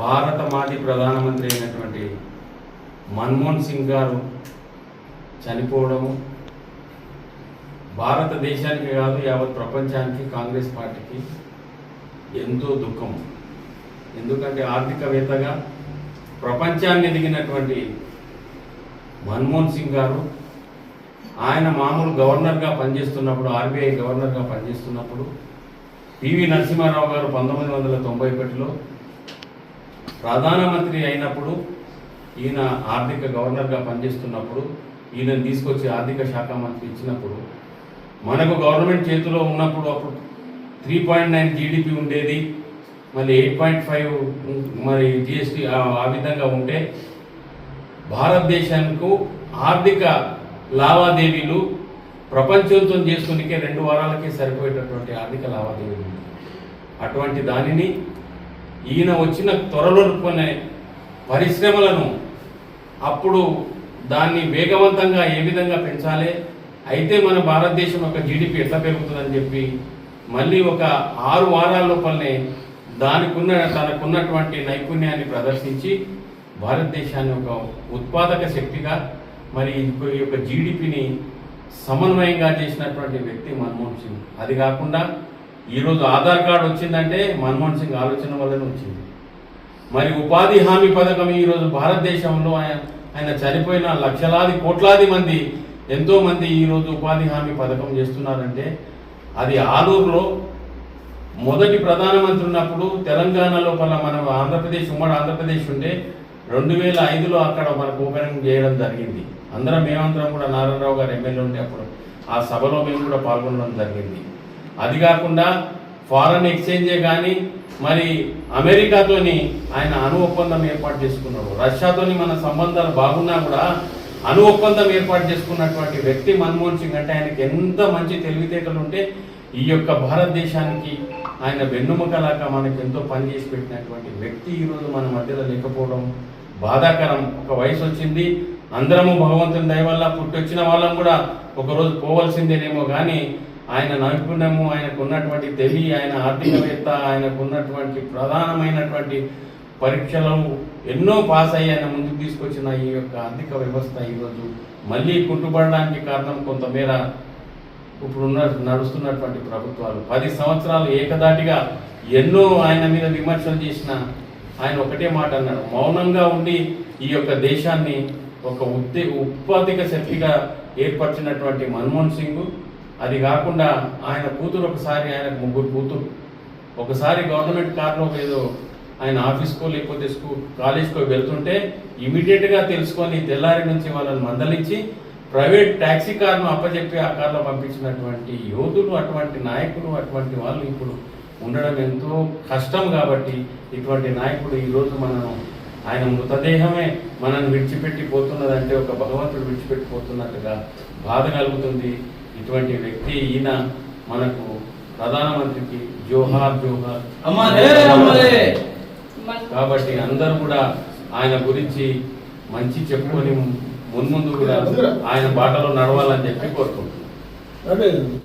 భారత మాజీ ప్రధానమంత్రి అయినటువంటి మన్మోహన్ సింగ్ గారు చనిపోవడము భారతదేశానికి కాదు యావత్ ప్రపంచానికి కాంగ్రెస్ పార్టీకి ఎంతో దుఃఖం. ఎందుకంటే ఆర్థికవేత్తగా ప్రపంచాన్ని ఎదిగినటువంటి మన్మోహన్ సింగ్ గారు ఆయన మామూలు గవర్నర్గా పనిచేస్తున్నప్పుడు, ఆర్బీఐ గవర్నర్గా పనిచేస్తున్నప్పుడు పివి నరసింహారావు గారు 1991లో ప్రధానమంత్రి అయినప్పుడు, ఈయన ఆర్థిక గవర్నర్గా పనిచేస్తున్నప్పుడు ఈయనను తీసుకొచ్చి ఆర్థిక శాఖ మంత్రి ఇచ్చినప్పుడు మనకు గవర్నమెంట్ చేతిలో ఉన్నప్పుడు అప్పుడు 3.9 జీడిపి ఉండేది, మళ్ళీ 8.5 మరి జిఎస్టీ ఆ విధంగా ఉంటే భారతదేశానికి ఆర్థిక లావాదేవీలు ప్రపంచంతో చేసుకునికే 2 వారాలకే సరిపోయేటటువంటి ఆర్థిక లావాదేవీలు. అటువంటి దానిని ఈయన వచ్చిన త్వరలోనే పరిశ్రమలను అప్పుడు దాన్ని వేగవంతంగా ఏ విధంగా పెంచాలి, అయితే మన భారతదేశం యొక్క జీడిపి ఎట్లా పెరుగుతుందని చెప్పి మళ్ళీ ఒక 6 వారాల లోపలనే తనకున్నటువంటి నైపుణ్యాన్ని ప్రదర్శించి భారతదేశాన్ని ఒక ఉత్పాదక శక్తిగా మరి ఈ యొక్క జీడిపిని సమన్వయంగా చేసినటువంటి వ్యక్తి మన్మోహన్ సింగ్. అది కాకుండా ఈరోజు ఆధార్ కార్డు వచ్చిందంటే మన్మోహన్ సింగ్ ఆలోచన వల్లనే వచ్చింది. మరి ఉపాధి హామీ పథకం ఈరోజు భారతదేశంలో ఆయన చనిపోయిన లక్షలాది కోట్లాది మంది ఎంతోమంది ఈరోజు ఉపాధి హామీ పథకం చేస్తున్నారంటే అది ఆలూరులో మొదటి ప్రధానమంత్రి ఉన్నప్పుడు తెలంగాణ లోపల మన ఆంధ్రప్రదేశ్ ఉమ్మడి ఆంధ్రప్రదేశ్ ఉంటే 2005లో అక్కడ మనకు ఓపెనింగ్ చేయడం జరిగింది. మేమందరం కూడా నారాయణరావు గారు ఎమ్మెల్యే ఉండే అప్పుడు ఆ సభలో మేము కూడా పాల్గొనడం జరిగింది. అది కాకుండా ఫారెన్ ఎక్స్చేంజే కానీ మరి అమెరికాతోని ఆయన అణు ఒప్పందం ఏర్పాటు చేసుకున్నాడు. రష్యాతోని మన సంబంధాలు బాగున్నా కూడా అణు ఒప్పందం ఏర్పాటు చేసుకున్నటువంటి వ్యక్తి మన్మోహన్ సింగ్. అంటే ఆయనకి ఎంత మంచి తెలివితేటలు ఉంటే ఈ యొక్క భారతదేశానికి ఆయన వెన్నుముకలాగా మనకు ఎంతో పనిచేసి పెట్టినటువంటి వ్యక్తి ఈరోజు మన మధ్యలో లేకపోవడం బాధాకరం. ఒక వయసు వచ్చింది, అందరము భగవంతుని దయ వల్ల పుట్టొచ్చిన వాళ్ళం కూడా ఒకరోజు పోవలసిందేనేమో, కానీ ఆయన నైపుణ్యము, ఆయనకు ఉన్నటువంటి తెలివి, ఆయన ఆర్థికవేత్త, ఆయనకు ఉన్నటువంటి ప్రధానమైనటువంటి పరీక్షలు ఎన్నో పాస్ అయ్యి ఆయన ముందుకు తీసుకొచ్చిన ఈ యొక్క ఆర్థిక వ్యవస్థ ఈరోజు మళ్ళీ కుంటుపడడానికి కారణం కొంతమేర ఇప్పుడు నడుస్తున్నటువంటి ప్రభుత్వాలు. 10 సంవత్సరాలు ఏకదాటిగా ఎన్నో ఆయన మీద విమర్శలు చేసిన ఆయన ఒకటే మాట అన్నాడు, మౌనంగా ఉండి ఈ యొక్క దేశాన్ని ఒక ఉత్పాదక శక్తిగా ఏర్పరిచినటువంటి మన్మోహన్ సింగ్. అది కాకుండా ఆయన కూతురు ఒకసారి, ఆయనకు 3 కూతురు, ఒకసారి గవర్నమెంట్ కార్లో ఏదో ఆయన ఆఫీస్కో లేకపోతే కాలేజ్కో వెళ్తుంటే ఇమీడియట్గా తెలుసుకొని తెల్లారి నుంచి వాళ్ళని మందలించి ప్రైవేట్ ట్యాక్సీ కార్ను అప్పచెప్పి ఆ కార్లో పంపించినటువంటి యోధులు, అటువంటి నాయకులు, అటువంటి వాళ్ళు ఇప్పుడు ఉండడం ఎంతో కష్టం. కాబట్టి ఇటువంటి నాయకుడు ఈరోజు ఆయన మృతదేహమే మనల్ని విడిచిపెట్టి పోతున్నదంటే ఒక భగవంతుడు విడిచిపెట్టిపోతున్నట్టుగా బాధ కలుగుతుంది. ఇటువంటి వ్యక్తి ఈయన మనకు ప్రధానమంత్రికి జోహార్ జోహార్. కాబట్టి అందరూ కూడా ఆయన గురించి మంచి చెప్పుకొని మున్ముందు కూడా ఆయన బాటలో నడవాలని చెప్పి కోరుకుంటున్నాను.